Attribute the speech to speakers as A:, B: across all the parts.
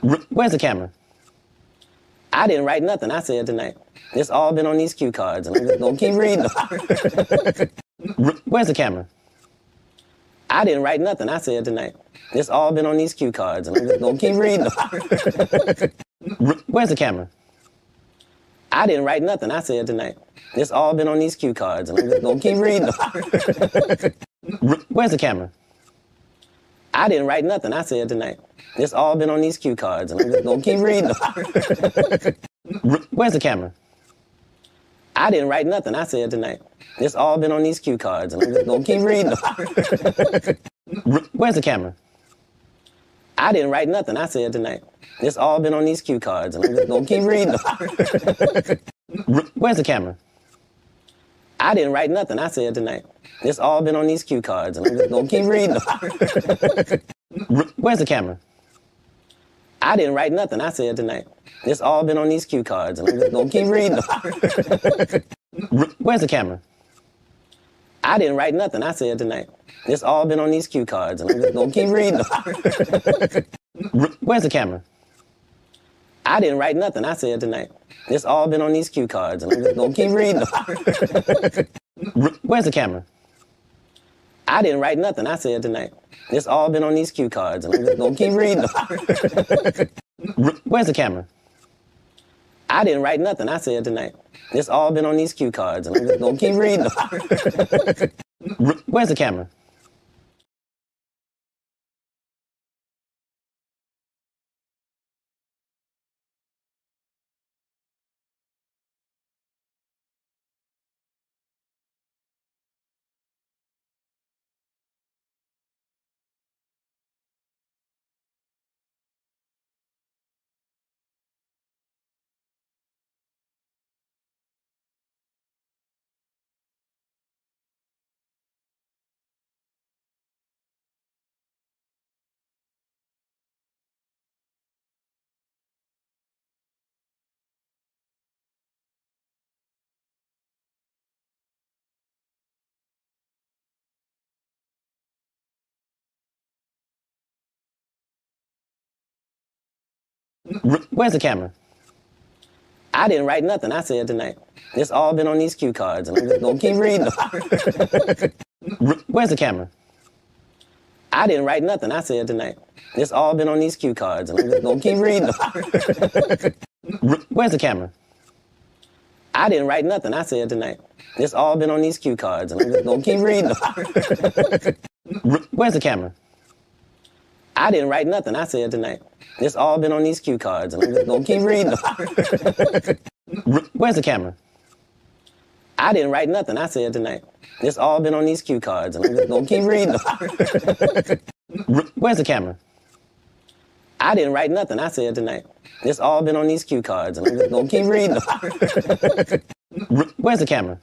A: Where's the camera? I didn't write nothing I said tonight. It's all been on these cue cards, and I'm just gonna keep reading them. Where's the camera? I didn't write nothing I said tonight. It's all been on these cue cards, and I'm just gonna keep reading them. Where's the camera? I didn't write nothing I said tonight. It's all been on these cue cards, and I'm just gonna keep reading them. Where's the camera? I didn't write nothing I said tonight. It's all been on these cue cards, and I'm just gonna keep reading them. Where's the camera? I didn't write nothing I said tonight. It's all been on these cue cards, and I'm just gonna keep reading them. Where's the camera? I didn't write nothing I said tonight. It's all been on these cue cards, and I'm just gonna keep reading them. Where's the camera? I didn't write nothing I said tonight. It's all been on these cue cards, and I'm just gonna keep reading them. Where's the camera? I didn't write nothing I said tonight. It's all been on these cue cards, and I'm just gonna keep reading them. Where's the camera? I didn't write nothing I said tonight. It's all been on these cue cards, and I'm just gonna keep reading them. Where's the camera? I didn't write nothing I said tonight. It's all been on these cue cards, and I'm just gonna keep reading them. Where's the camera? I didn't write nothing I said tonight. It's all been on these cue cards, and I'm just gonna keep reading them. Where's the camera? I didn't write nothing I said tonight. It's all been on these cue cards, and I'm just gonna keep reading them. Where's the camera? Where's the camera? I didn't write nothing I said tonight. It's all been on these cue cards, and I'm just gonna keep reading them. Where's the camera? I didn't write nothing I said tonight. It's all been on these cue cards, and I'm just gonna keep reading them. Where's the camera? I didn't write nothing I said tonight. It's all been on these cue cards, and I'm just gonna keep reading them. Where's the camera? I didn't write nothing I said tonight. It's all been on these cue cards, and I'm just gonna keep reading them. Where's the camera? I didn't write nothing I said tonight. It's all been on these cue cards, and I'm just gonna keep reading them. Where's the camera? I didn't write nothing I said tonight. It's all been on these cue cards, and I'm just gonna keep reading them. Where's the camera?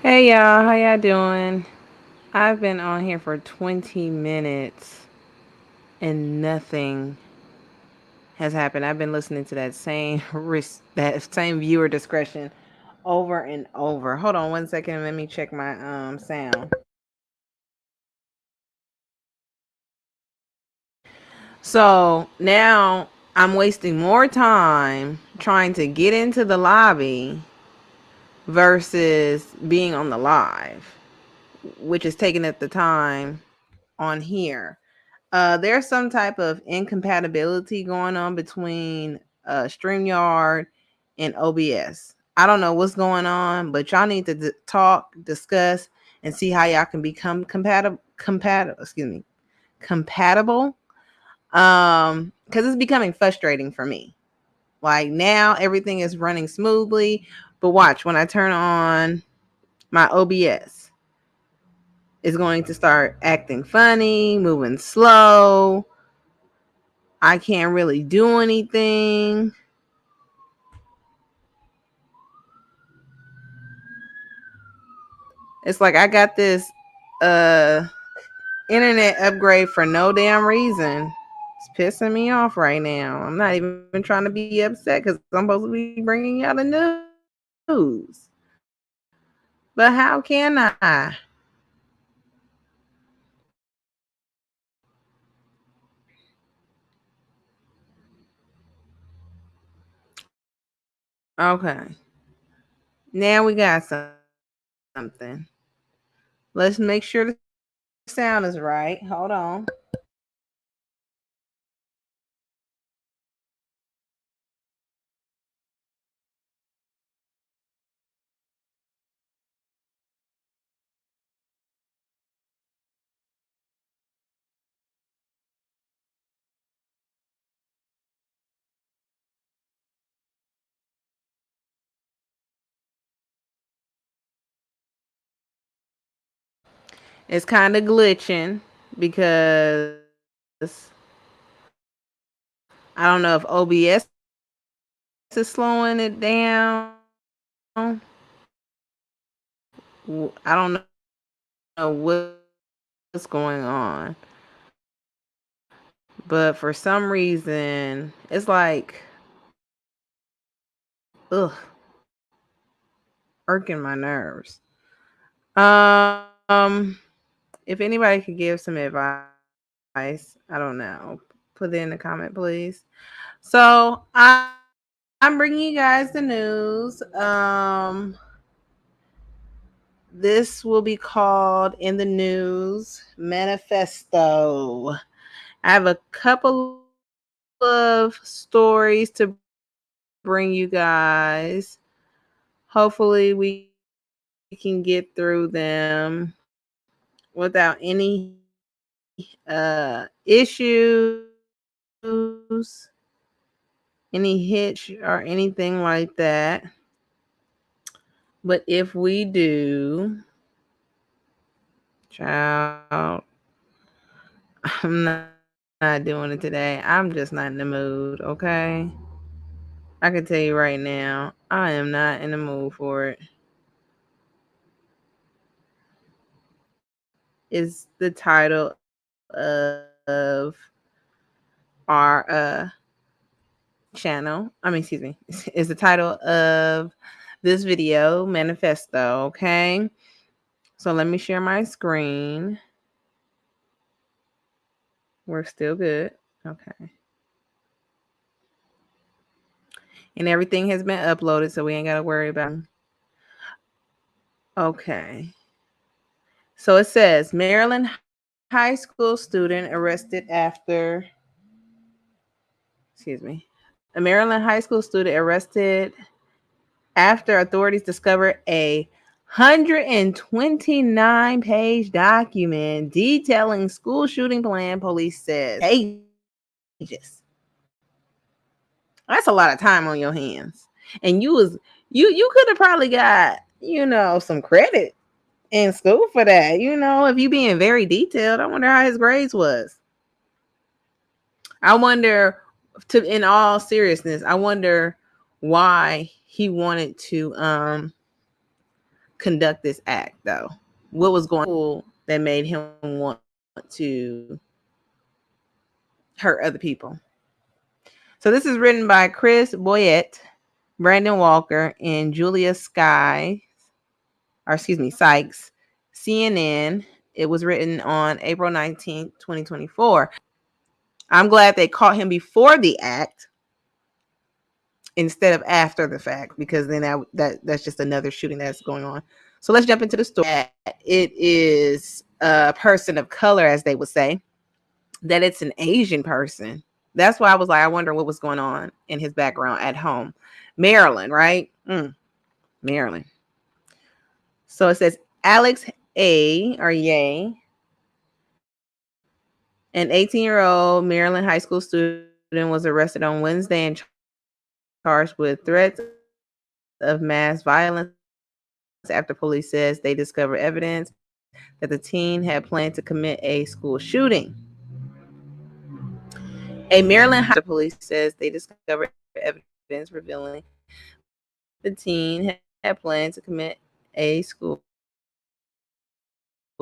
B: Hey y'all, how y'all doing? I've been on here for 20 minutes and nothing has happened. I've been listening to that same that same viewer discretion over and over. Hold on one second, let me check my sound. So now I'm wasting more time trying to get into the lobby versus being on the live, which is taking up the time on here. There's some type of incompatibility going on between StreamYard and OBS. I don't know what's going on, but y'all need to talk, discuss, and see how y'all can become compatible. Because it's becoming frustrating for me. Like now, everything is running smoothly, but watch when I turn on my OBS, it's going to start acting funny, moving slow. I can't really do anything. It's like I got this uh internet upgrade for no damn reason. It's pissing me off right now. I'm not even trying to be upset because I'm supposed to be bringing y'all the news. But how can I? Okay. Now we got something. Let's make sure the sound is right. Hold on. It's kind of glitching because I don't know if OBS is slowing it down. I don't know what's going on. But for some reason, it's like, ugh, irking my nerves. If anybody could give some advice, I don't know. Put it in the comment, please. So I'm bringing you guys the news. This will be called in the news Manifesto. I have a couple of stories to bring you guys. Hopefully, we can get through them without any issues, any hitch, or anything like that. But if we do, child, I'm not doing it today. I'm just not in the mood, okay? I can tell you right now, I am not in the mood for it. Is the title of our channel. Excuse me. Is the title of this video, Manifesto, okay? So let me share my screen. We're still good. Okay. And everything has been uploaded, so we ain't got to worry about it. Okay. So it says Maryland high school student arrested after, excuse me, a Maryland high school student arrested after authorities discovered a 129-page document detailing school shooting plan. Police says pages. That's a lot of time on your hands, and you could have probably got some credit in school for that. If you being very detailed, I wonder how his grades was. I wonder, in all seriousness, I wonder why he wanted to conduct this act, though? What was going on that made him want to hurt other people? So this is written by Chris Boyette, Brandon Walker, and Julia Sykes. CNN. It was written on April 19th, 2024. I'm glad they caught him before the act instead of after the fact, because then that's just another shooting that's going on. So let's jump into the story. It is a person of color, as they would say, that it's an Asian person. That's why I was like, I wonder what was going on in his background at home. Maryland, right? Maryland. So it says Alex Ye, an 18-year-old Maryland high school student, was arrested on Wednesday and charged with threats of mass violence after police says they discovered evidence that the teen had planned to commit a school shooting. A Maryland high police says they discovered evidence revealing the teen had planned to commit a school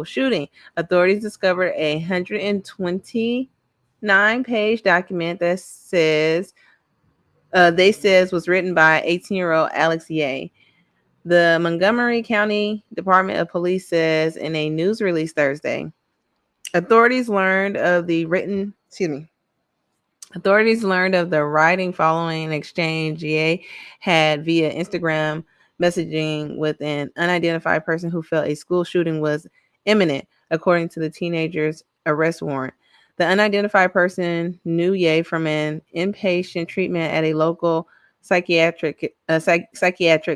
B: shooting. Authorities discovered a 129-page document that says was written by 18-year-old Alex Ye. The Montgomery County Department of Police says in a news release Thursday, authorities learned of the writing following an exchange Ye had via Instagram messaging with an unidentified person who felt a school shooting was imminent, according to the teenager's arrest warrant. The unidentified person knew Ye from an inpatient treatment at a local psychiatric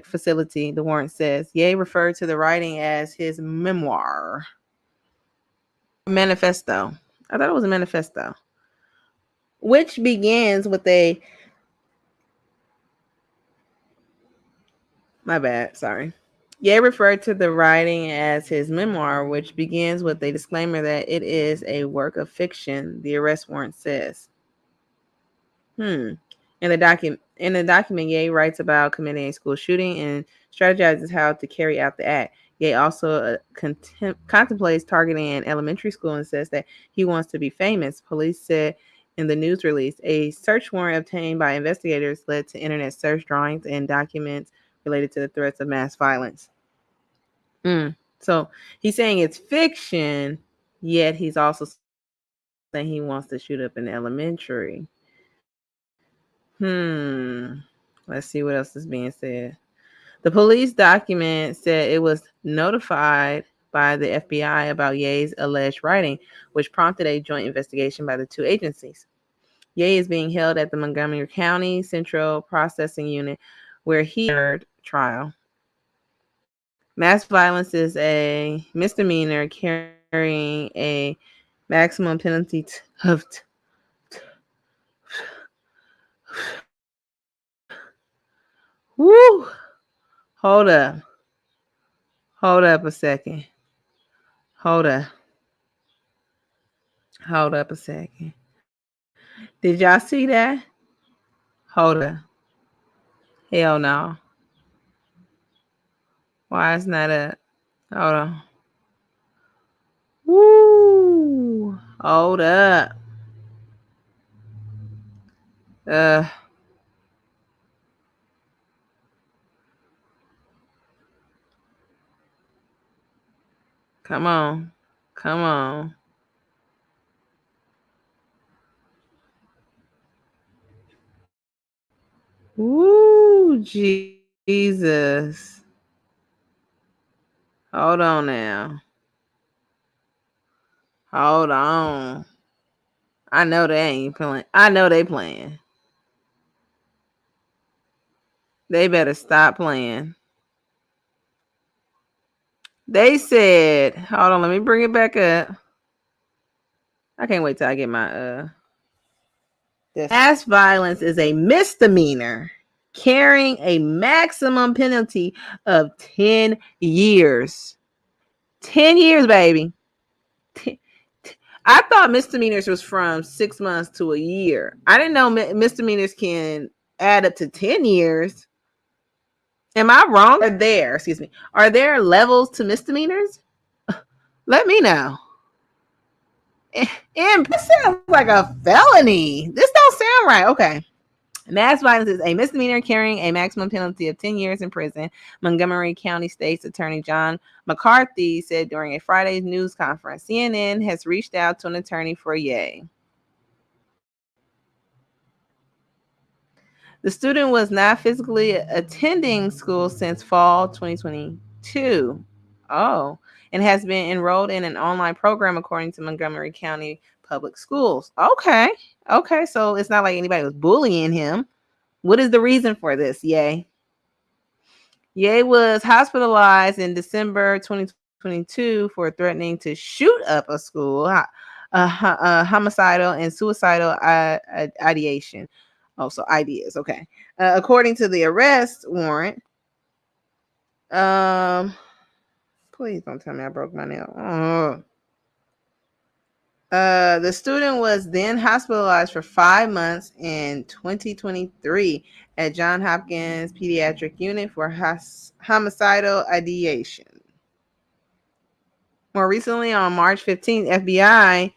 B: facility, the warrant says. Ye referred to the writing as his memoir. Manifesto. I thought it was a manifesto, which begins with a... My bad, sorry. Ye referred to the writing as his memoir, which begins with a disclaimer that it is a work of fiction, the arrest warrant says. In the document, Ye writes about committing a school shooting and strategizes how to carry out the act. Ye also contemplates targeting an elementary school and says that he wants to be famous. Police said in the news release, a search warrant obtained by investigators led to internet search drawings and documents related to the threats of mass violence. So he's saying it's fiction, yet he's also saying he wants to shoot up an elementary. Let's see what else is being said. The police document said it was notified by the FBI about Ye's alleged writing, which prompted a joint investigation by the two agencies. Ye is being held at the Montgomery County Central Processing Unit, where he heard trial. Mass violence is a misdemeanor carrying a maximum penalty of Woo! Hold up a second. Hold up a second. Did y'all see that? Hold up. Hell no. Why it's not up? Hold on. Woo! Hold up. Come on. Woo, Jesus. Hold on now. Hold on. I know they ain't playing. I know they playing. They better stop playing. They said, hold on, let me bring it back up. I can't wait till I get my mass violence is a misdemeanor carrying a maximum penalty of 10 years. 10 years, baby. I thought misdemeanors was from 6 months to a year. I didn't know misdemeanors can add up to 10 years. Am I wrong? Are there levels to misdemeanors? Let me know. And this sounds like a felony. This don't sound right. Okay. Mass violence is a misdemeanor carrying a maximum penalty of 10 years in prison, Montgomery County State's Attorney John McCarthy said during a Friday's news conference. CNN has reached out to an attorney for Ye. The student was not physically attending school since fall 2022. Oh, and has been enrolled in an online program according to Montgomery County Public Schools. Okay. Okay, so it's not like anybody was bullying him. What is the reason for this? Ye was hospitalized in December 2022 for threatening to shoot up a school, homicidal and suicidal ideation. Oh, so ideas. Okay. According to the arrest warrant, please don't tell me I broke my nail. The student was then hospitalized for 5 months in 2023 at Johns Hopkins Pediatric Unit for homicidal ideation. More recently, on March 15th, FBI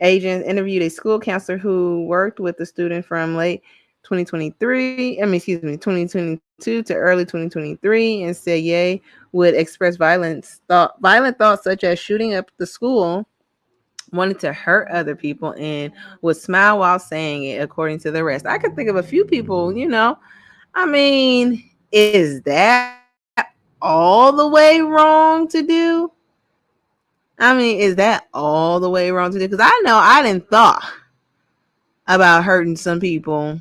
B: agents interviewed a school counselor who worked with the student from late 2022 to early 2023 and said Ye would express violent thoughts such as shooting up the school, wanted to hurt other people, and would smile while saying it, according to the rest. I could think of a few people, I mean, is that all the way wrong to do? I mean, is that all the way wrong to do? Because I know I didn't thought about hurting some people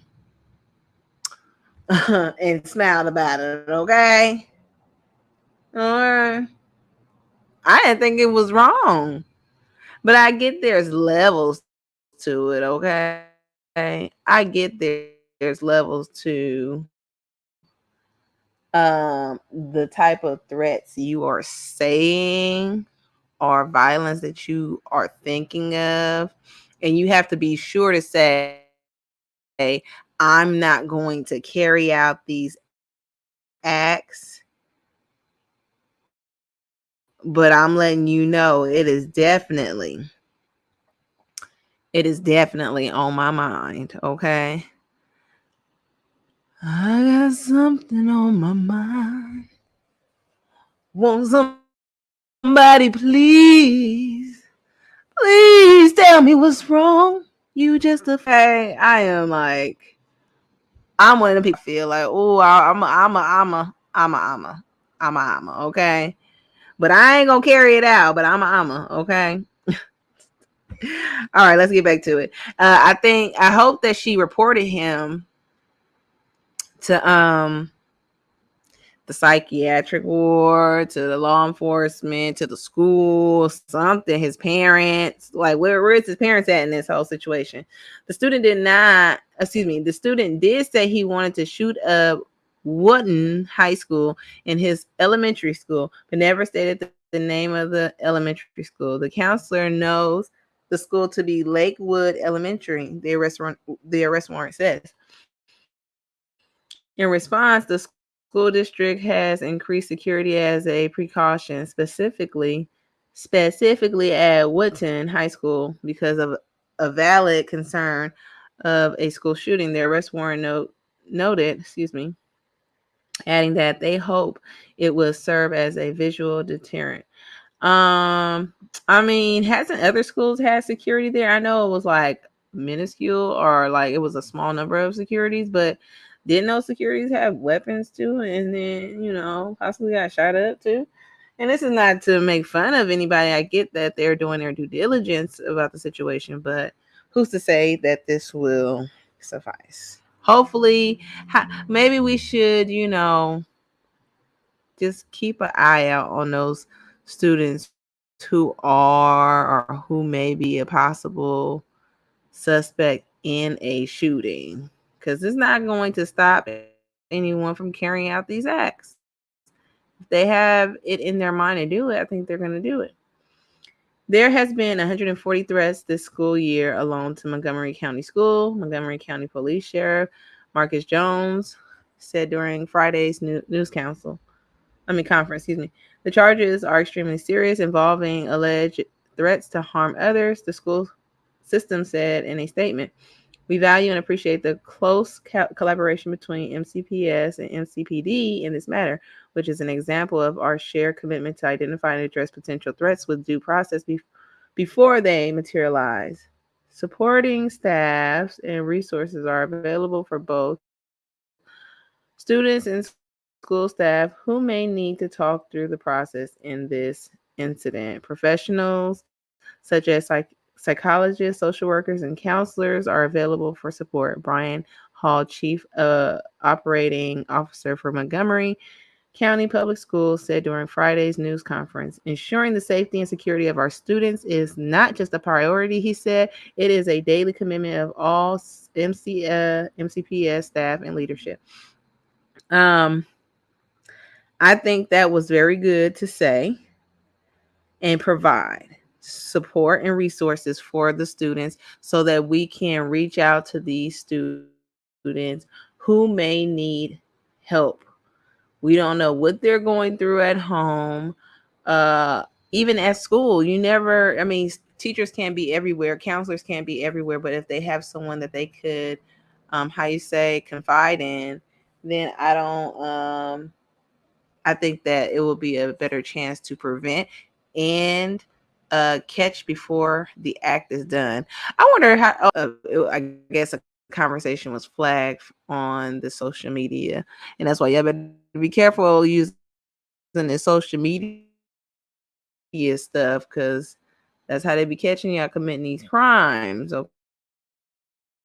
B: and smiled about it, okay? Or I didn't think it was wrong. But I get there's levels to it, okay? I get there's levels to the type of threats you are saying or violence that you are thinking of. And you have to be sure to say, I'm not going to carry out these acts, but I'm letting you know it is definitely on my mind, okay? I got something on my mind. Won't somebody please tell me what's wrong? You just I am like, I'm one of the people feel like, oh, I'm a, okay? But I ain't gonna carry it out, but I'm a, okay? All right, let's get back to it. I hope that she reported him to the psychiatric ward, to the law enforcement, to the school, something, his parents. Like, where is his parents at in this whole situation? The student did say he wanted to shoot up Wooden High School in his elementary school, but never stated the name of the elementary school. The counselor knows the school to be Lakewood Elementary, the arrest warrant says. In response, the school district has increased security as a precaution, specifically at Woodton High School because of a valid concern of a school shooting. The arrest warrant noted, adding that they hope it will serve as a visual deterrent. I mean, hasn't other schools had security there? I know it was like minuscule or like it was a small number of securities, but didn't those securities have weapons too? And then, possibly got shot up too. And this is not to make fun of anybody. I get that they're doing their due diligence about the situation, but who's to say that this will suffice? Hopefully, maybe we should, just keep an eye out on those students who are or who may be a possible suspect in a shooting, because it's not going to stop anyone from carrying out these acts. If they have it in their mind to do it, I think they're going to do it. There has been 140 threats this school year alone to Montgomery County School. Montgomery County Police Sheriff Marcus Jones said during Friday's news conference. The charges are extremely serious, involving alleged threats to harm others, the school system said in a statement. We value and appreciate the close collaboration between MCPS and MCPD in this matter, which is an example of our shared commitment to identify and address potential threats with due process before they materialize. Supporting staffs and resources are available for both students and school staff who may need to talk through the process in this incident. Professionals such as psychologists, social workers, and counselors are available for support. Brian Hall, Chief Operating Officer for Montgomery County Public Schools, said during Friday's news conference, ensuring the safety and security of our students is not just a priority, he said, it is a daily commitment of all MCPS staff and leadership. I think that was very good to say and provide support and resources for the students so that we can reach out to these students who may need help. We don't know what they're going through at home. Even at school, teachers can't be everywhere, counselors can't be everywhere, but if they have someone that they could, confide in, then I think that it will be a better chance to prevent and catch before the act is done. I wonder how. I guess a conversation was flagged on the social media, and that's why y'all better be careful using the social media stuff, because that's how they be catching y'all committing these crimes.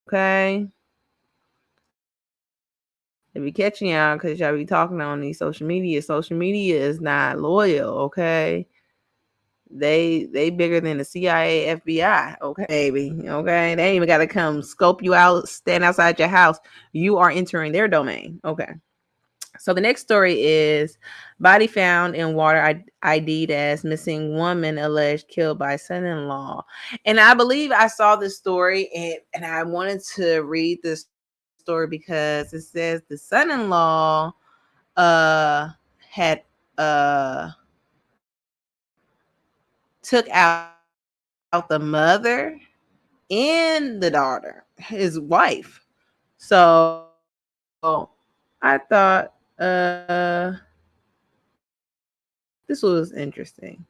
B: Okay. They be catching y'all because y'all be talking on these social media. Social media is not loyal, okay? They bigger than the CIA, FBI, okay, baby, okay? They ain't even got to come scope you out, stand outside your house. You are entering their domain, okay? So the next story is body found in water ID'd as missing woman alleged killed by son-in-law. And I believe I saw this story and I wanted to read this story because it says the son-in-law had took out the mother and the daughter, his wife. So I thought this was interesting.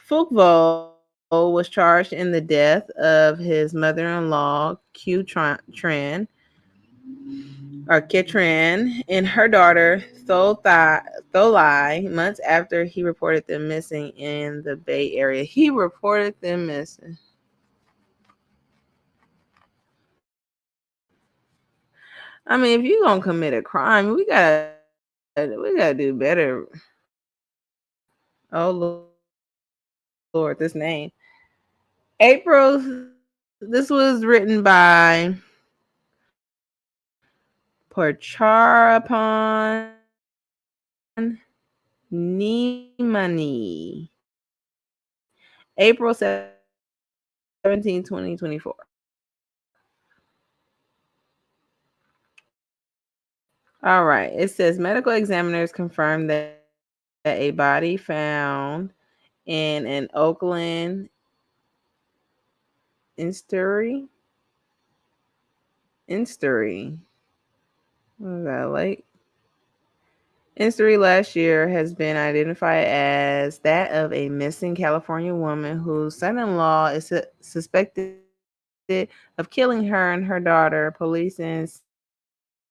B: Fugvo was charged in the death of his mother-in-law, Ketran, and her daughter, Tholai, months after he reported them missing in the Bay Area. He reported them missing. I mean, if you're gonna commit a crime, we gotta do better. Oh Lord, this name. This was written by Porcharapan Nimani. April 17, 2024. All right. It says medical examiners confirmed that a body found in an Oakland Instory. What was that, lake? Instory last year has been identified as that of a missing California woman whose son-in-law is suspected of killing her and her daughter. Police in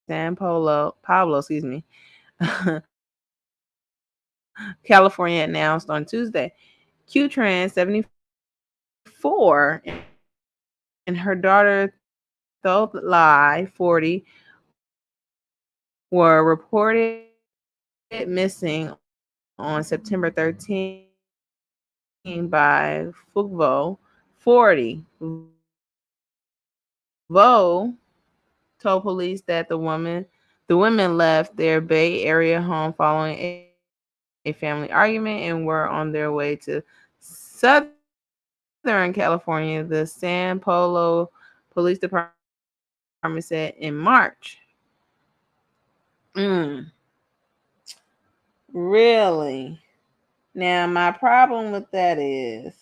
B: Pablo, California announced on Tuesday. Q-Trans 74 and her daughter Tholai 40 were reported missing on September 13 by Fugvo 40. Vo told police that the women left their Bay Area home following a family argument and were on their way to Southern California. The San Polo Police Department said in March. Really? Now, my problem with that is,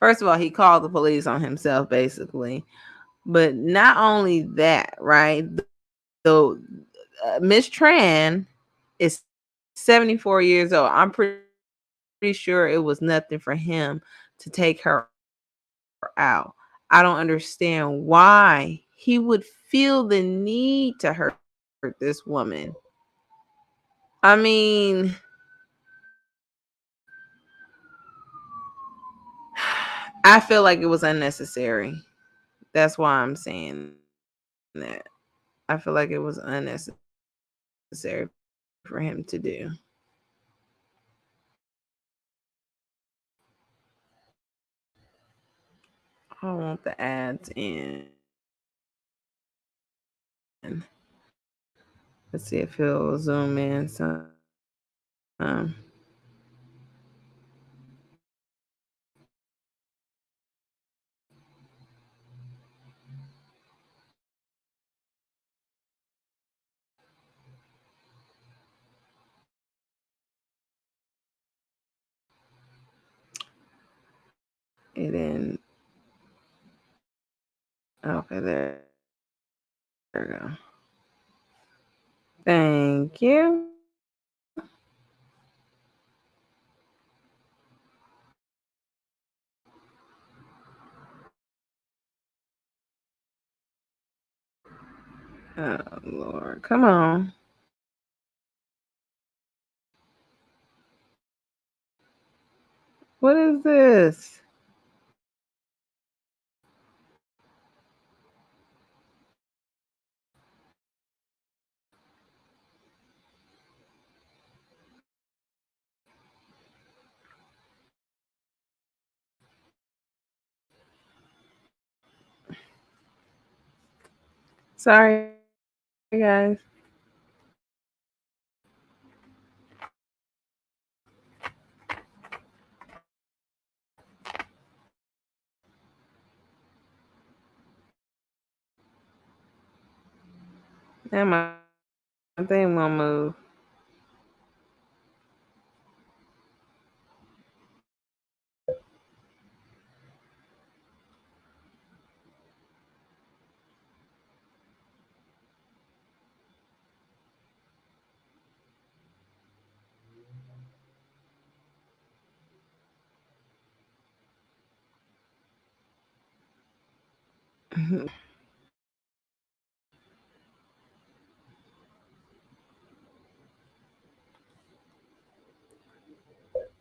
B: first of all, he called the police on himself, basically. But not only that, right? So, Miss Tran is 74 years old. I'm pretty sure it was nothing for him to take her out. I don't understand why he would feel the need to hurt this woman. I mean, I feel like it was unnecessary. That's why I'm saying that. I feel like it was unnecessary for him to do. I want the ads in. Let's see if he'll zoom in some. It didn't. Okay, there we go. Thank you. Oh, Lord. Come on. What is this? Sorry, guys. Now my thing won't move.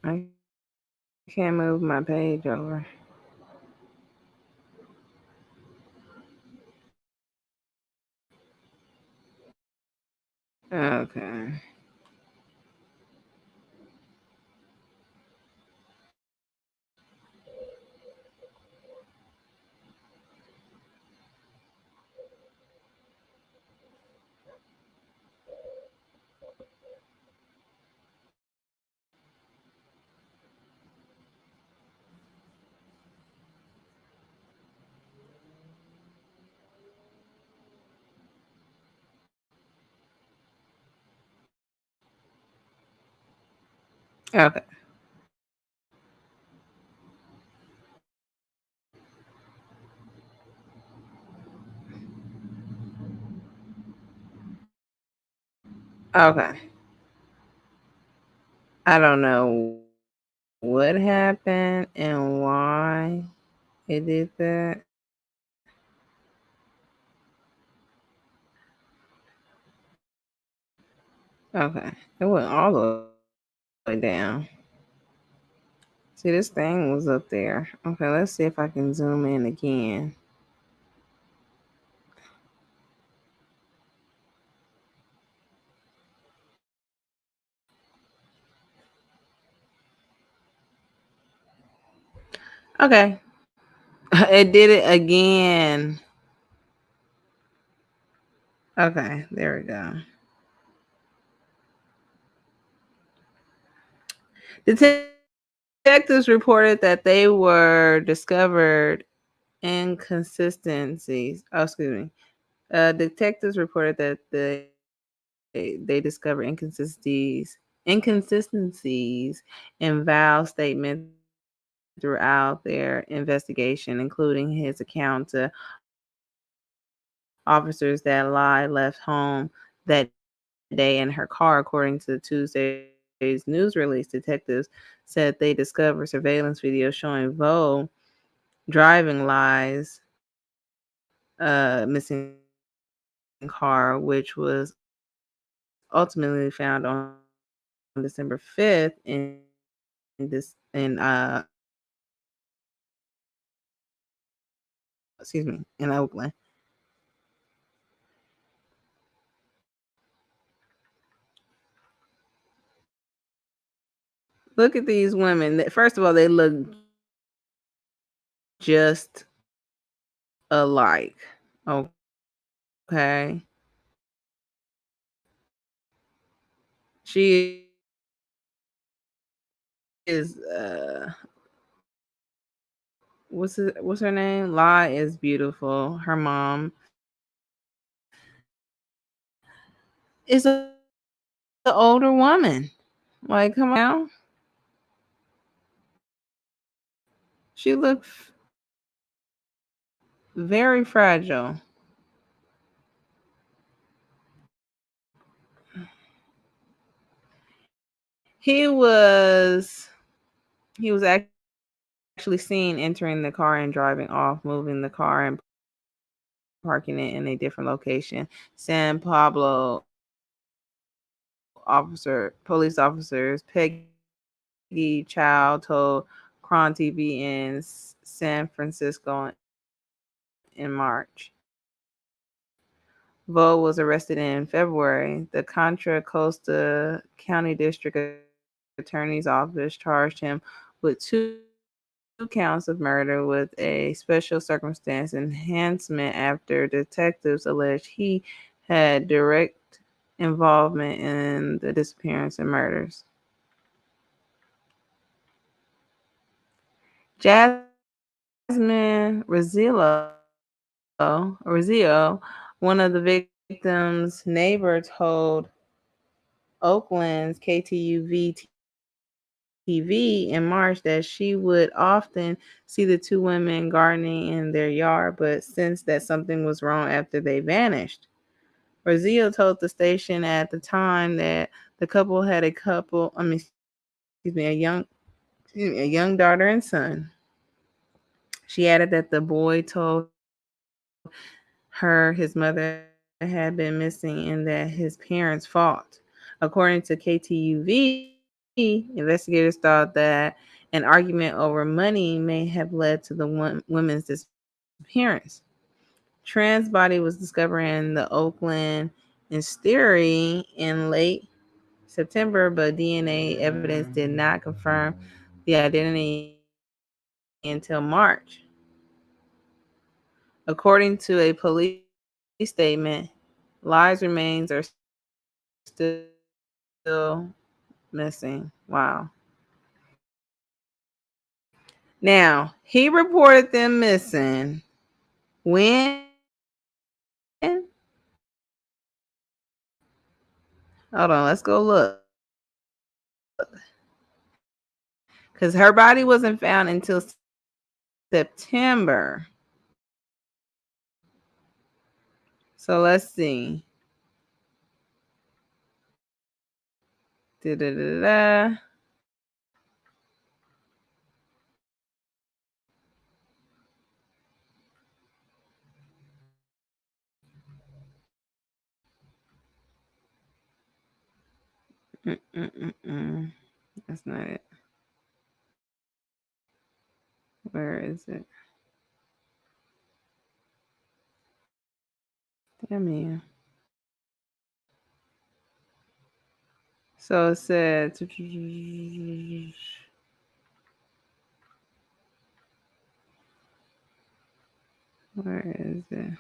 B: I can't move my page over. Okay. Okay. Okay. I don't know what happened and why it did that. Okay. It went all the way down. See, this thing was up there. Okay, let's see if I can zoom in again. Okay. It did it again. Okay, there we go. Detectives reported that they were discovered inconsistencies. Oh, excuse me. Detectives reported that they discovered inconsistencies in Val's statement throughout their investigation, including his account to officers that Lai left home that day in her car. According to Tuesday's news release, detectives said they discovered surveillance video showing Vo driving Lai's missing car, which was ultimately found on December 5th in Oakland. Look at these women. First of all, they look just alike. Okay. She is what's her name? Lai is beautiful. Her mom is an older woman. Like, come on now. She looks very fragile. He was he was actually seen entering the car and driving off, moving the car and parking it in a different location. San Pablo police officers Peggy Chow told Cron TV in San Francisco in March. Vo was arrested in February. The Contra Costa County District Attorney's Office charged him with 2 counts of murder with a special circumstance enhancement after detectives alleged he had direct involvement in the disappearance and murders. Jasmine Rizzo, one of the victim's neighbor, told Oakland's KTUV TV in March that she would often see the 2 women gardening in their yard, but sensed that something was wrong after they vanished. Rizzo told the station at the time that the couple had a young daughter and son. She added that the boy told her his mother had been missing and that his parents fought. According to KTUV, investigators thought that an argument over money may have led to the women's disappearance. Tran's body was discovered in the Oakland Estuary in late September, but DNA evidence did not confirm the identity until March. According to a police statement, Lai's remains are still missing. Wow. Now, he reported them missing when? Hold on, let's go look. Because her body wasn't found until September. So let's see. Da-da-da-da. Mm-mm-mm-mm. That's not it. Where is it? Damn you. So it said, where is it?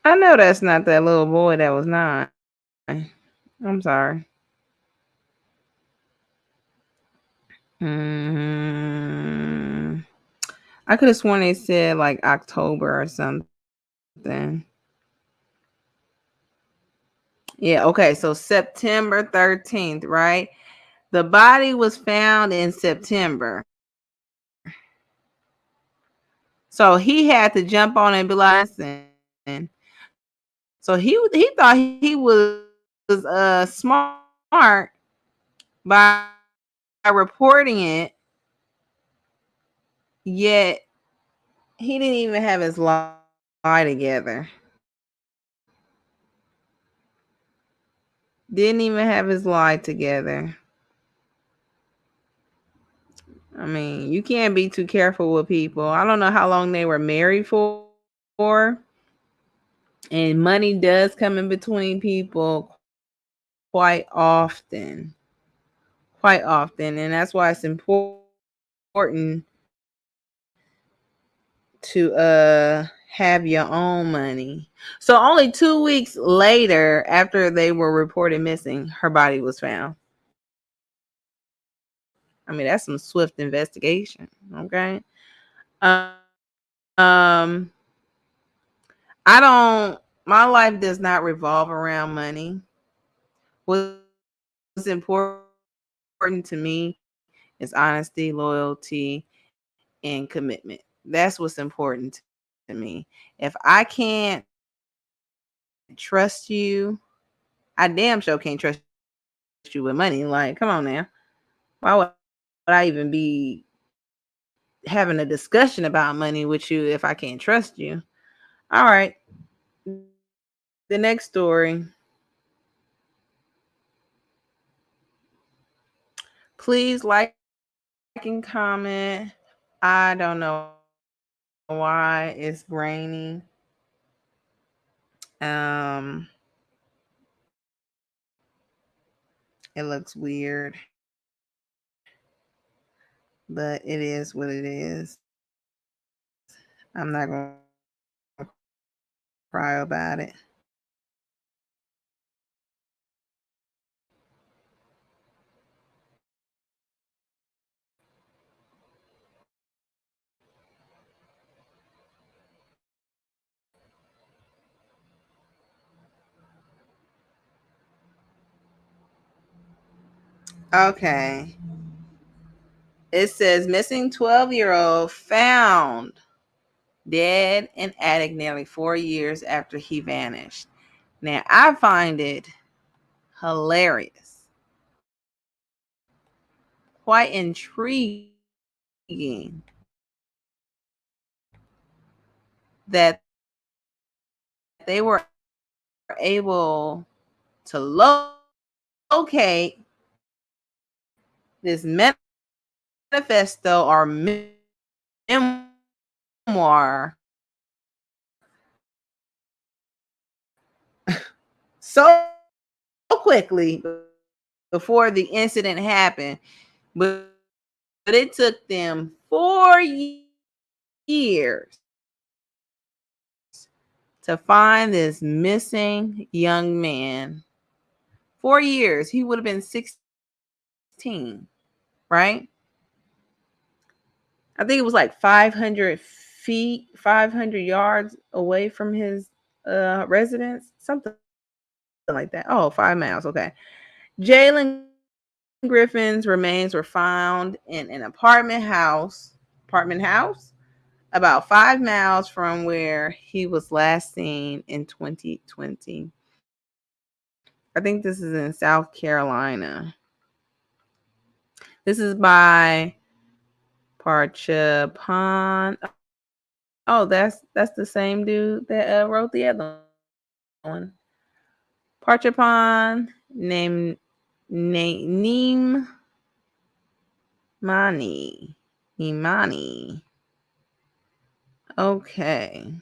B: I know that's not that little boy that was 9. I'm sorry. Mm, I could have sworn they said like October or something. Yeah, okay. So September 13th, right? The body was found in September. So he had to jump on and be like, listen. So he thought he was smart by reporting it, yet he didn't even have his lie together. Didn't even have his lie together. I mean, you can't be too careful with people. I don't know how long they were married for. And money does come in between people quite often. Quite often. And that's why it's important to have your own money. So only 2 weeks later, after they were reported missing, her body was found. I mean, that's some swift investigation. Okay. Um, I don't. My life does not revolve around money. What's important to me is honesty, loyalty, and commitment. That's what's important to me. If I can't trust you, I damn sure can't trust you with money. Like, come on now. Why would I even be having a discussion about money with you if I can't trust you? All right. The next story. Please like and comment. I don't know why it's raining. It looks weird, but it is what it is. I'm not going to cry about it. Okay. It says missing 12-year-old found dead in attic nearly 4 years after he vanished. Now, I find it hilarious, quite intriguing that they were able to locate this manifesto or memoir so quickly before the incident happened, but it took them 4 years to find this missing young man. 4 years. He would have been 16, right? I think it was like 500 feet, 500 yards away from his residence, something like that. Oh, 5 miles. Okay. Jalen Griffin's remains were found in an apartment house about 5 miles from where he was last seen in 2020. I think this is in South Carolina. This is by Parchapon. Oh, that's the same dude that wrote the other one. Parchapon named Neem Mani. Imani. Okay.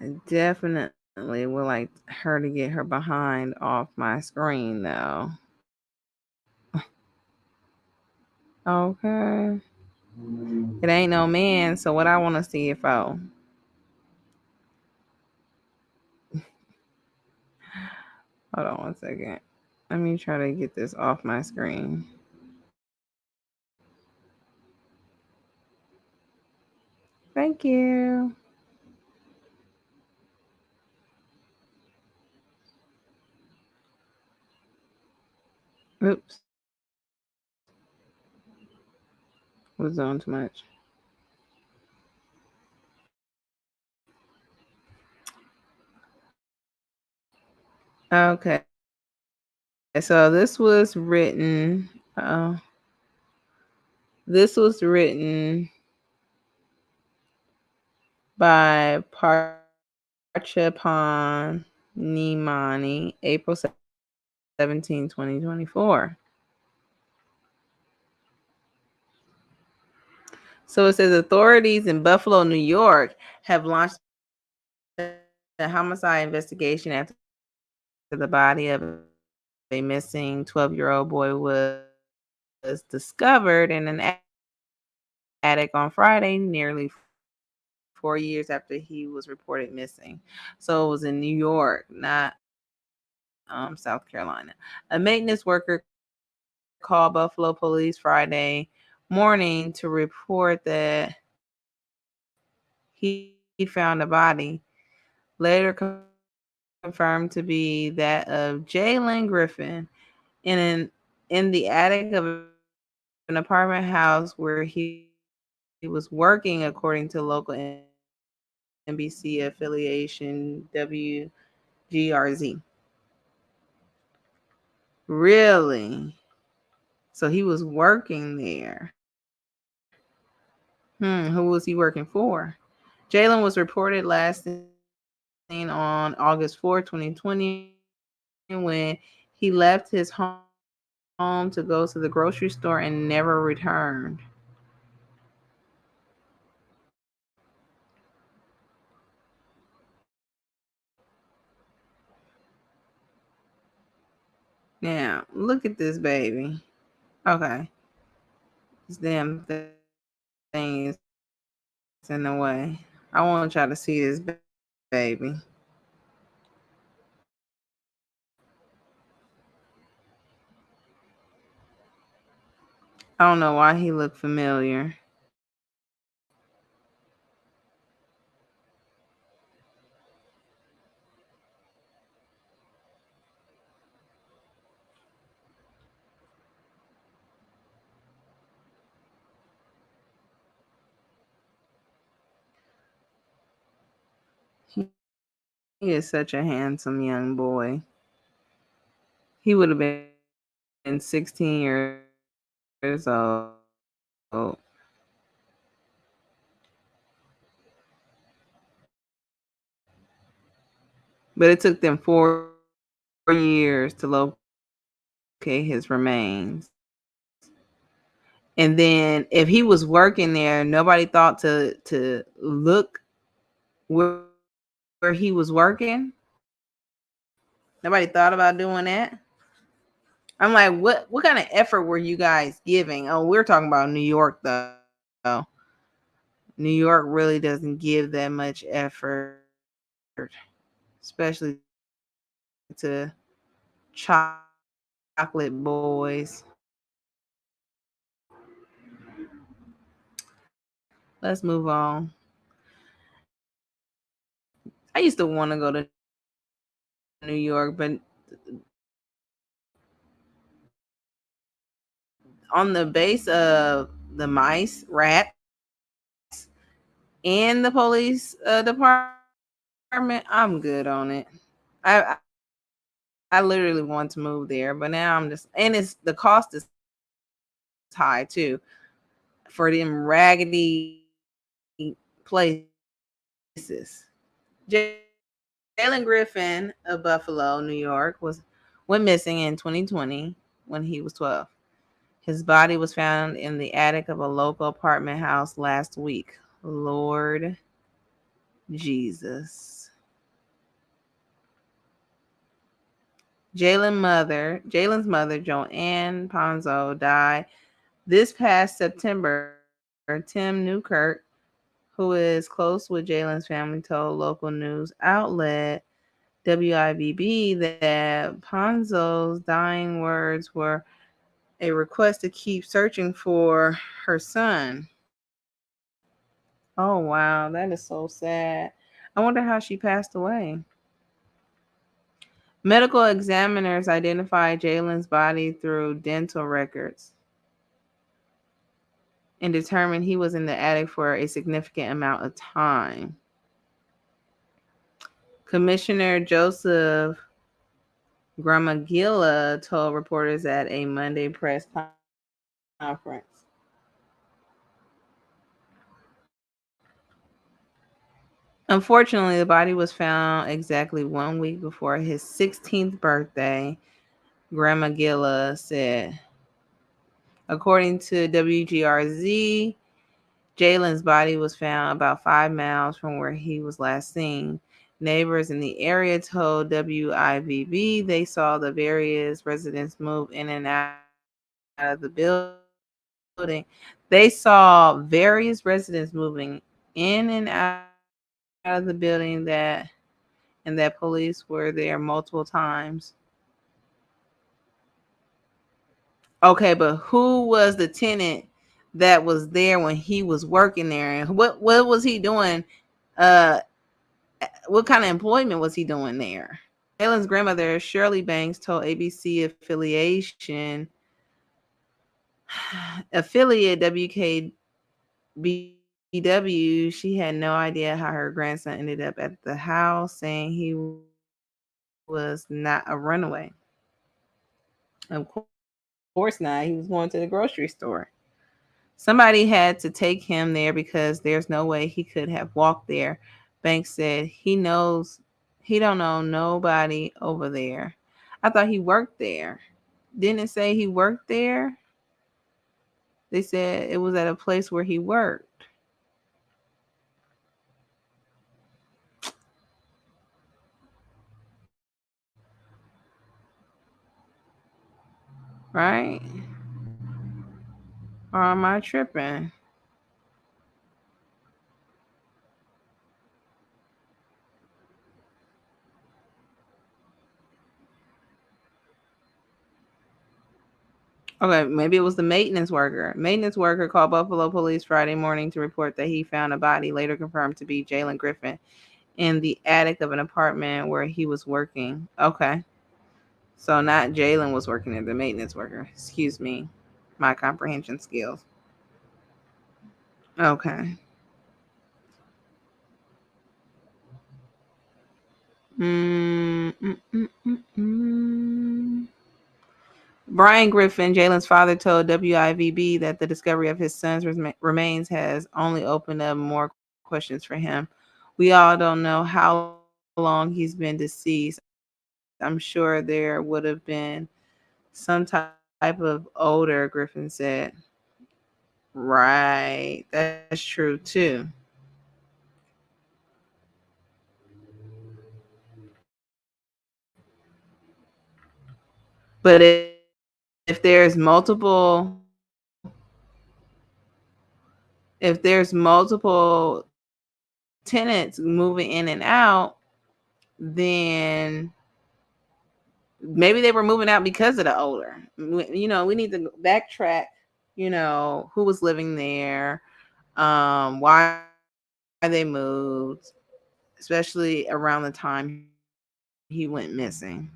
B: I definitely would like her to get her behind off my screen though. Okay. It ain't no man, so what I want to see if hold on one second. Let me try to get this off my screen. Thank you. Oops. Was on too much. Okay. So this was written. This was written by Parchapan Nimani, April 17, 2024. So it says authorities in Buffalo, New York have launched a homicide investigation after the body of a missing 12-year-old boy was discovered in an attic on Friday, nearly 4 years after he was reported missing. So it was in New York, not South Carolina. A maintenance worker called Buffalo police Friday morning to report that he found a body, later confirmed to be that of Jalen Griffin in the attic of an apartment house where he was working, according to local NBC affiliation WGRZ. Really? So he was working there. Who was he working for? Jalen was reported last seen on August 4, 2020, when he left his home to go to the grocery store and never returned. Now, look at this baby. Okay. This damn thing is in the way. I want y'all to see this baby. I don't know why he looked familiar. He is such a handsome young boy. He would have been 16 years old. But it took them 4 years to locate his remains. And then if he was working there, nobody thought to look where he was working. Nobody thought about doing that. I'm like, what kind of effort were you guys giving? Oh, we're talking about New York though. New York really doesn't give that much effort, especially to chocolate boys. Let's move on. I used to want to go to New York, but on the base of the mice, rats, and the police department, I'm good on it. I I literally want to move there, but now I'm just, and it's the cost is high too for them raggedy places. Jalen Griffin of Buffalo, New York, went missing in 2020 when he was 12. His body was found in the attic of a local apartment house last week. Lord Jesus. Jalen's mother, Joanne Ponzo, died this past September. Tim Newkirk, who is close with Jalen's family, told local news outlet WIBB that Ponzo's dying words were a request to keep searching for her son. Oh, wow. That is so sad. I wonder how she passed away. Medical examiners identified Jalen's body through dental records and determined he was in the attic for a significant amount of time. Commissioner Joseph Gramagilla told reporters at a Monday press conference. Unfortunately, the body was found exactly 1 week before his 16th birthday, Gramagilla said. According to WGRZ, Jalen's body was found about 5 miles from where he was last seen. Neighbors in the area told WIVB they saw the various residents move in and out of the building. They saw various residents moving in and out of the building and that police were there multiple times. Okay, but who was the tenant that was there when he was working there, and what was he doing? Uh, what kind of employment was he doing there? Jalen's grandmother, Shirley Banks, told ABC affiliate WKBW she had no idea how her grandson ended up at the house, saying he was not a runaway. Of course not. He was going to the grocery store. Somebody had to take him there because there's no way he could have walked there. Banks said he don't know nobody over there. I thought he worked there. Didn't it say he worked there? They said it was at a place where he worked. Right? Or am I tripping? Okay, maybe it was the maintenance worker. Maintenance worker called Buffalo police Friday morning to report that he found a body, later confirmed to be Jalen Griffin, in the attic of an apartment where he was working. Okay. So not Jalen was working as the maintenance worker. Excuse me. My comprehension skills. Okay. Mm, mm, mm, mm, mm. Brian Griffin, Jalen's father, told WIVB that the discovery of his son's remains has only opened up more questions for him. We all don't know how long he's been deceased. I'm sure there would have been some type of odor, Griffin said. Right. That's true too. But if there's multiple tenants moving in and out, then maybe they were moving out because of the odor. We need to backtrack. Who was living there, why they moved, especially around the time he went missing.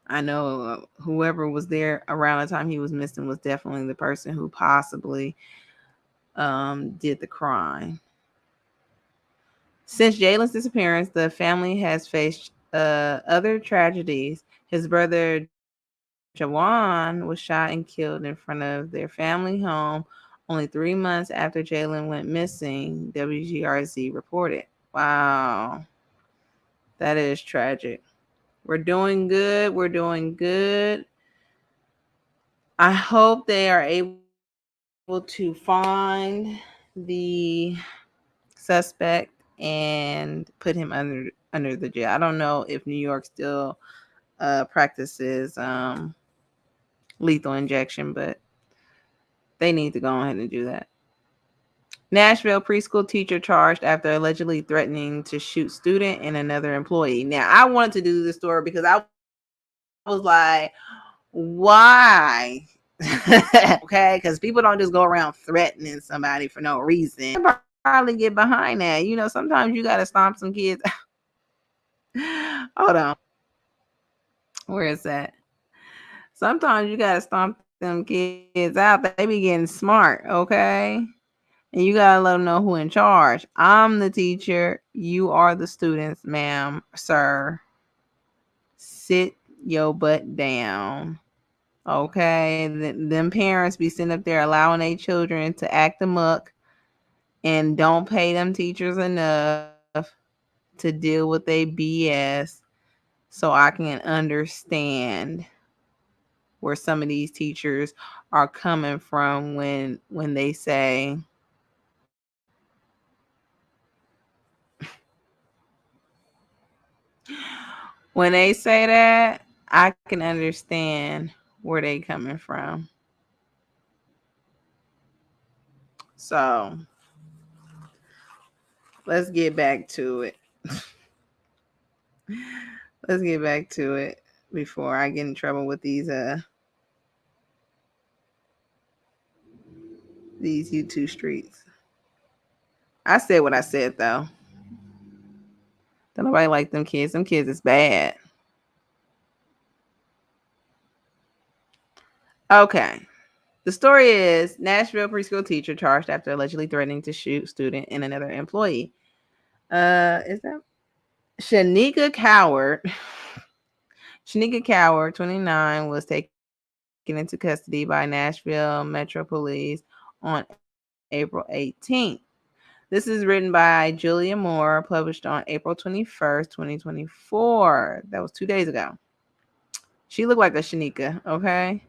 B: I know whoever was there around the time he was missing was definitely the person who possibly did the crime. Since Jalen's disappearance, the family has faced other tragedies. His brother Jawan was shot and killed in front of their family home only 3 months after Jalen went missing, WGRZ reported. Wow, that is tragic. We're doing good. We're doing good. I hope they are able to find the suspect and put him under the jail. I don't know if New York still practices lethal injection, but they need to go ahead and do that. Nashville preschool teacher charged after allegedly threatening to shoot student and another employee. Now, I wanted to do this story because I was like, why? Okay, because people don't just go around threatening somebody for no reason. I probably get behind that. You know, sometimes you got to stomp some kids. Hold on. Where is that? Sometimes you got to stomp them kids out. They be getting smart, okay? And you gotta let them know who in charge. I'm the teacher. You are the students, ma'am, sir. Sit your butt down. Okay? Them parents be sitting up there allowing their children to act amok and don't pay them teachers enough to deal with their BS, so I can understand where some of these teachers are coming from when they say that, I can understand where they coming from. So let's get back to it. Let's get back to it before I get in trouble with these YouTube streets. I said what I said though. Don't nobody like them kids. Them kids is bad. Okay. The story is Nashville preschool teacher charged after allegedly threatening to shoot student and another employee. Is that Shanika Coward? Shanika Coward, 29, was taken into custody by Nashville Metro Police on April 18th. This is written by Julia Moore, published on April 21st, 2024. That was 2 days ago. She looked like a Shanika, okay?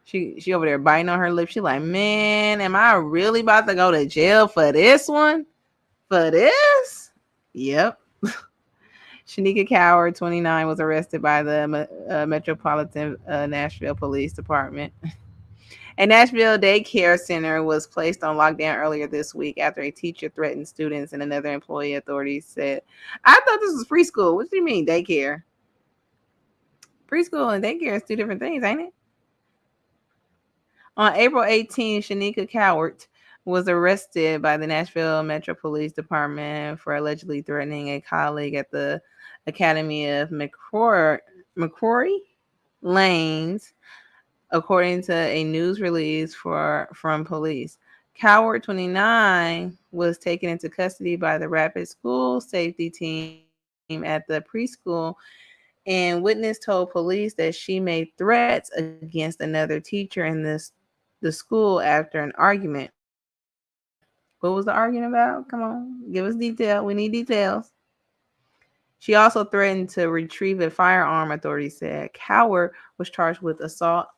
B: She over there biting on her lip. She like, man, am I really about to go to jail for this one? For this? Yep. Shanika Coward, 29, was arrested by the Metropolitan Nashville Police Department. A Nashville daycare center was placed on lockdown earlier this week after a teacher threatened students and another employee, authorities said. I thought this was preschool. What do you mean daycare? Preschool and daycare is two different things, ain't it? On April 18th, Shanika Cowart was arrested by the Nashville Metro Police Department for allegedly threatening a colleague at the Academy of McCrory Lanes, according to a news release from police. Coward, 29, was taken into custody by the Rapid School Safety Team at the preschool, and witness told police that she made threats against another teacher in the school after an argument. What was the argument about? Come on, give us detail. We need details. She also threatened to retrieve a firearm, authorities said. Coward was charged with assault,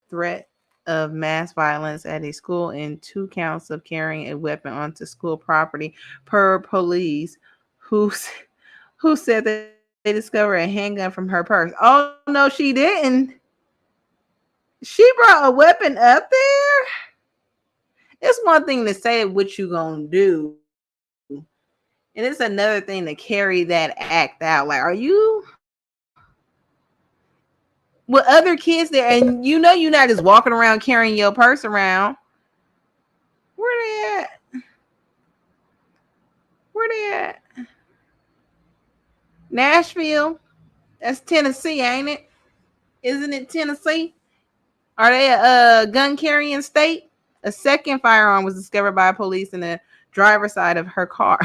B: threat of mass violence at a school, and 2 counts of carrying a weapon onto school property, per police, who who said they discovered a handgun from her purse. Oh no, she didn't. She brought a weapon up there. It's one thing to say what you gonna do, and it's another thing to carry that act out. Like, are you with other kids there? And you know you're not just walking around carrying your purse around. Where they at? Where they at? Nashville. That's Tennessee, ain't it? Isn't it Tennessee? Are they a gun carrying state? A second firearm was discovered by police in the driver's side of her car.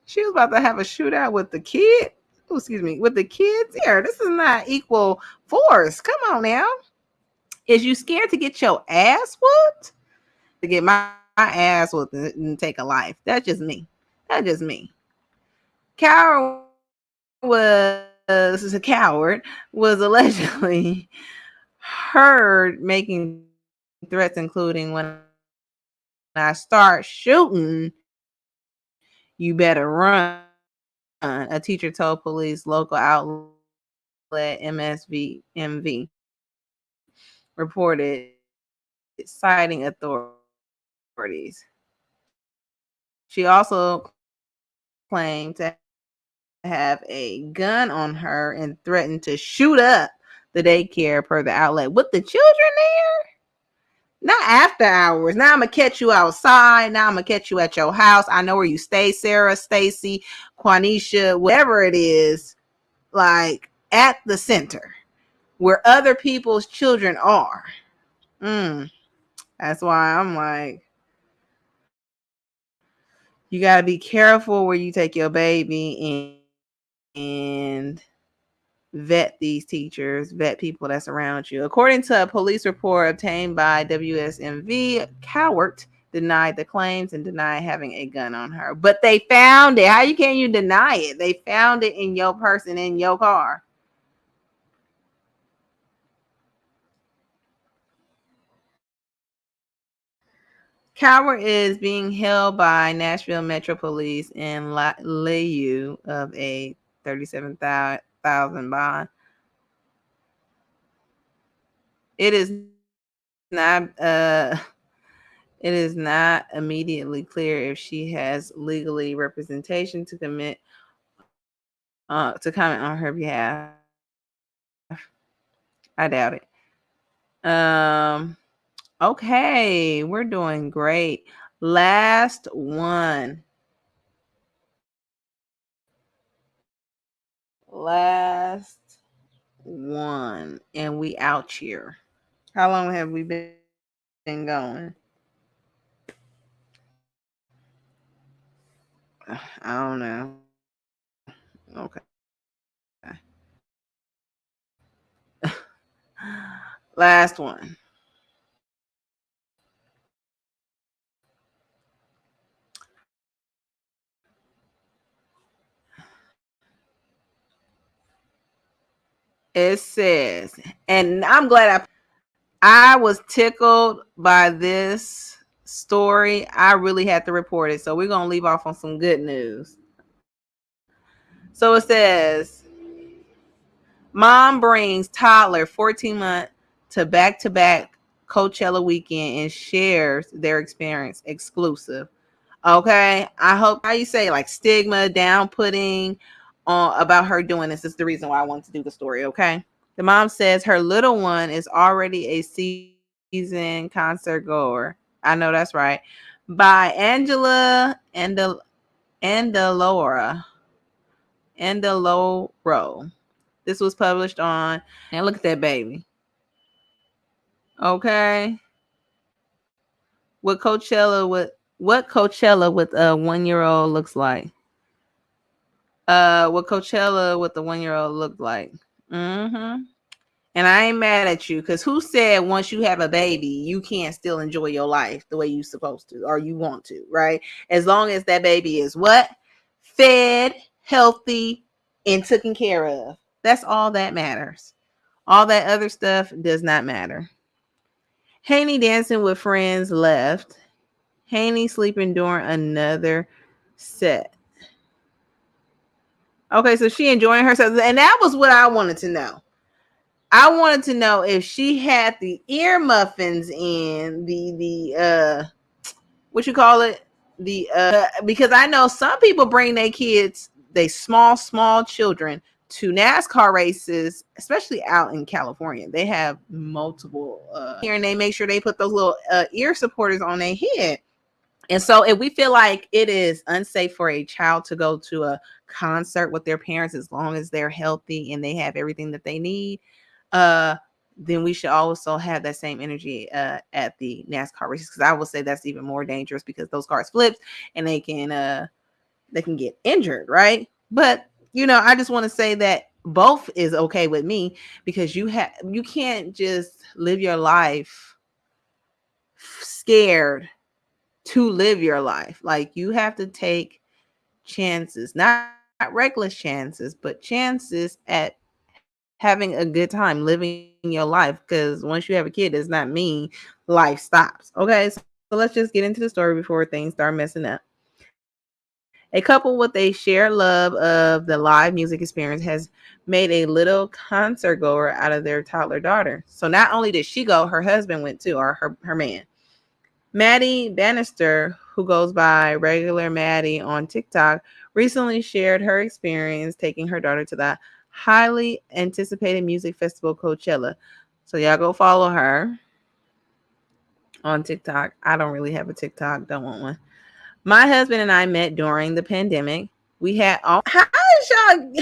B: She was about to have a shootout with the kid. Oh, excuse me, with the kids here. This is not equal force. Come on now. Is you scared to get your ass whooped? To get my ass whooped and take a life. That's just me. That's just me. Coward was allegedly heard making threats, including when I start shooting, you better run. A teacher told police local outlet MSVMV reported citing authorities. She also claimed to have a gun on her and threatened to shoot up the daycare per the outlet with the children there. Not after hours. Now I'm gonna catch you outside. Now I'm gonna catch you at your house. I know where you stay, Sarah, Stacy, Quanisha, whatever it is, like at the center where other people's children are. That's why I'm like, you gotta be careful where you take your baby and vet these teachers, vet people that's around you. According to a police report obtained by WSMV, Cowart denied the claims and denied having a gun on her. But they found it. How can you deny it? They found it in your purse and in your car. Cowart is being held by Nashville Metro Police in lieu of a $37,000 bond. It is not it is not immediately clear if she has legally representation to comment on her behalf. I doubt it. Okay, we're doing great. Last one. And we out here. How long have we been going? I don't know. Okay. Last one. It says, and I'm glad I was tickled by this story. I really had to report it. So we're going to leave off on some good news. So it says, mom brings toddler 14-month to back-to-back Coachella weekend and shares their experience exclusive. Okay. I hope how you say like stigma, down putting about her doing this is the reason why I wanted to do the story. Okay. The mom says her little one is already a seasoned concert goer. I know that's right. By Angela Andaloro. This was published on, and look at that baby. Okay. What Coachella with a 1-year-old looks like. What Coachella with the 1-year-old looked like. Mm-hmm. And I ain't mad at you, because who said once you have a baby, you can't still enjoy your life the way you're supposed to or you want to, right? As long as that baby is what? Fed, healthy, and taken care of. That's all that matters. All that other stuff does not matter. Haney dancing with friends left. Haney sleeping during another set. Okay, so she enjoying herself. And that was what I wanted to know. I wanted to know if she had the ear muffins in the what you call it? Because I know some people bring their kids, they small children, to NASCAR races, especially out in California. They have multiple here, and they make sure they put those little ear supporters on their head. And so if we feel like it is unsafe for a child to go to a concert with their parents, as long as they're healthy and they have everything that they need, then we should also have that same energy at the NASCAR races. Because I will say that's even more dangerous, because those cars flip and they can get injured, right? But I just want to say that both is okay with me, because you can't just live your life scared to live your life. Like, you have to take chances, not reckless chances, but chances at having a good time living your life. Because once you have a kid, does not mean life stops. Okay, so let's just get into the story before things start messing up. A couple with a shared love of the live music experience has made a little concert goer out of their toddler daughter. So not only did she go, her husband went too, or her man. Maddie Bannister, who goes by regular Maddie on TikTok, recently shared her experience taking her daughter to the highly anticipated music festival Coachella. So y'all go follow her on TikTok. I don't really have a TikTok, don't want one. My husband and I met during the pandemic. We had all how is y'all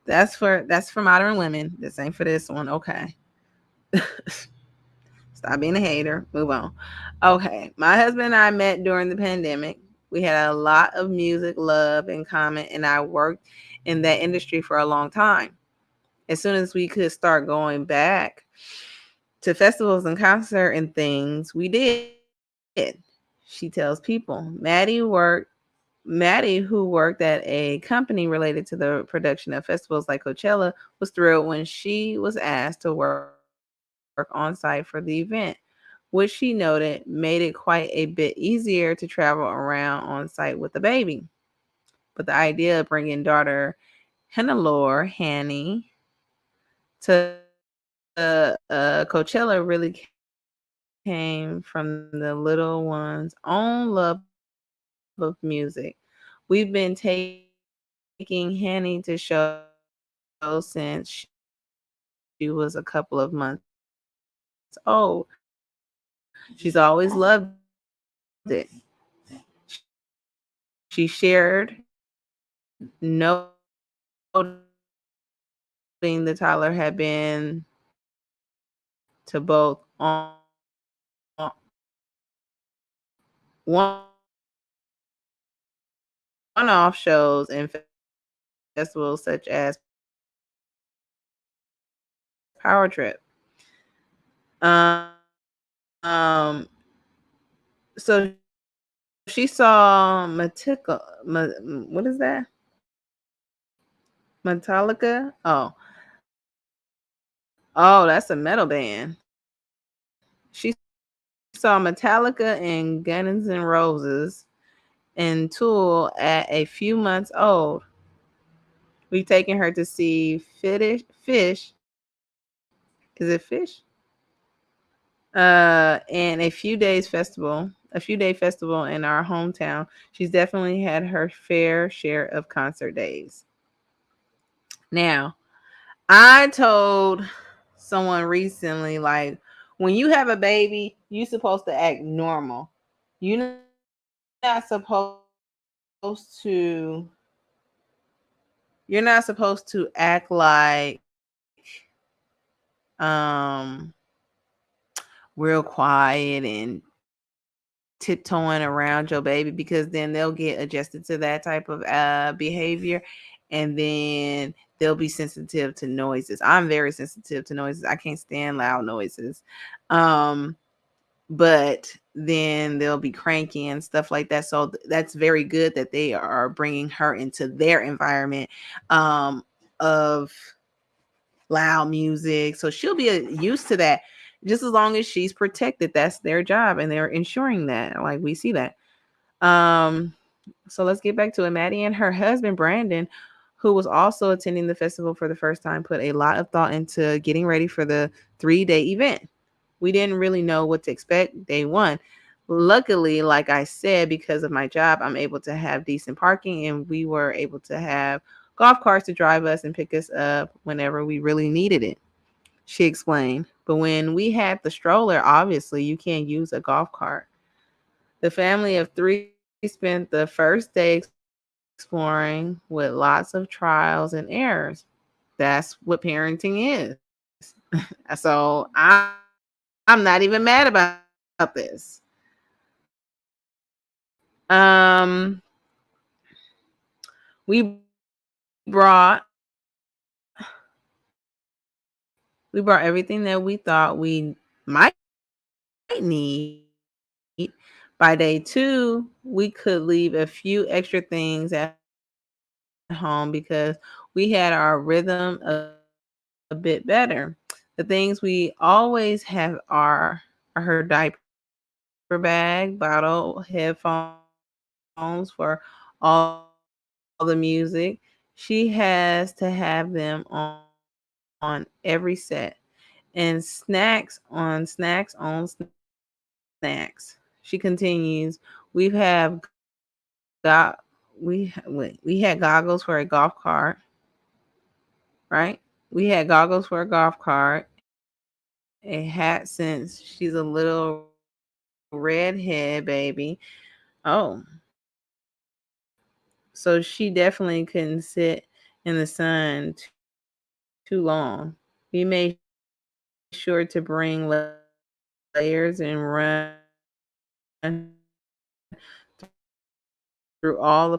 B: that's for modern women. This ain't for this one. Okay. Stop being a hater. Move on. Okay. My husband and I met during the pandemic. We had a lot of music love in common, and I worked in that industry for a long time. As soon as we could start going back to festivals and concert and things, we did. She tells people. Maddie, who worked at a company related to the production of festivals like Coachella, was thrilled when she was asked to work on site for the event, which she noted made it quite a bit easier to travel around on site with the baby. But the idea of bringing daughter Hannelore Hanny to Coachella really came from the little one's own love of music. We've been taking Hanny to shows since she was a couple of months old. She's always loved it. She shared noting the toddler had been to both one-off shows and festivals such as Power Trip. So she saw what is that? Metallica? Oh, that's a metal band. She saw Metallica and Guns N' Roses and Tool at a few months old. We've taken her to see Fish. Is it Fish? And a few day festival in our hometown. She's definitely had her fair share of concert days. Now, I told someone recently, like, when you have a baby, you're supposed to act normal. You're not supposed to act like um real quiet and tiptoeing around your baby, because then they'll get adjusted to that type of behavior, and then they'll be sensitive to noises. I'm very sensitive to noises. I can't stand loud noises. But then they'll be cranky and stuff like that. So that's very good that they are bringing her into their environment of loud music. So she'll be used to that, just as long as she's protected. That's their job, and they're ensuring that. Like, we see that. Um, so let's get back to it. Maddie and her husband Brandon, who was also attending the festival for the first time, put a lot of thought into getting ready for the 3-day event. We didn't really know what to expect day one. Luckily, like I said, because of my job, I'm able to have decent parking, and we were able to have golf carts to drive us and pick us up whenever we really needed it, she explained. But when we had the stroller, obviously you can't use a golf cart. The family of three spent the first day exploring with lots of trials and errors. That's what parenting is. So I'm not even mad about this. We brought everything that we thought we might need. By day 2, we could leave a few extra things at home because we had our rhythm a bit better. The things we always have are her diaper bag, bottle, headphones for all the music, all the music. She has to have them on every set. And snacks. She continues, we've have got we had goggles for a golf cart, right? We had goggles for a golf cart, a hat since she's a little redhead baby. Oh, so she definitely couldn't sit in the sun too long. We made sure to bring layers and run through all the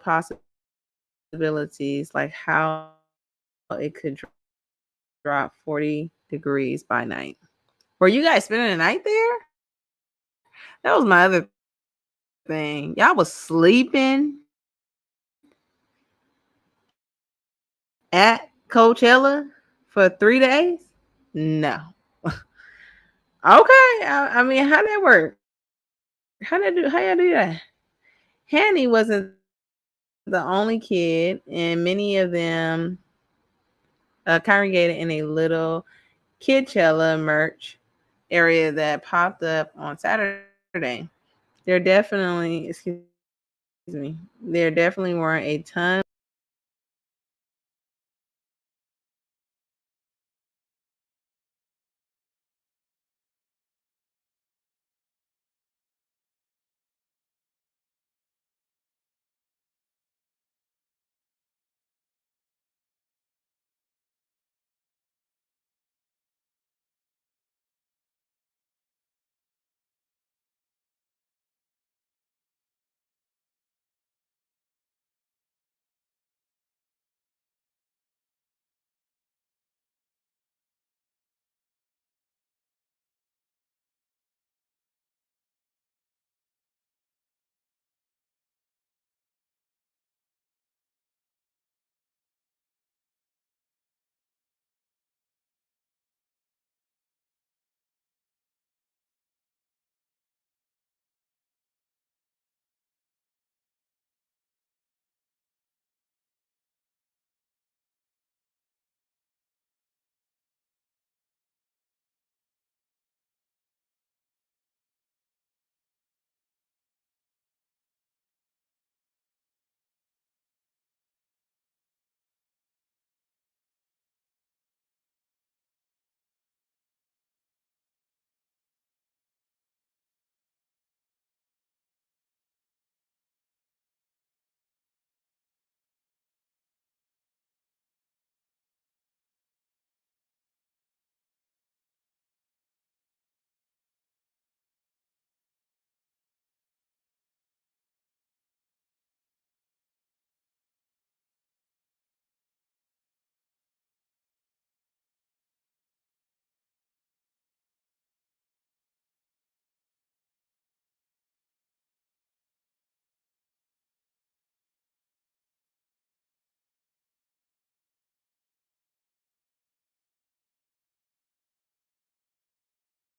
B: possibilities, like how it could drop 40 degrees by night. Were you guys spending the night there? That was my other thing. Y'all was sleeping at Coachella for 3 days? No. Okay. I mean, how that work? How y'all do that? Hanny wasn't the only kid, and many of them congregated in a little Kidchella merch area that popped up on Saturday. There definitely, excuse me, there definitely weren't a ton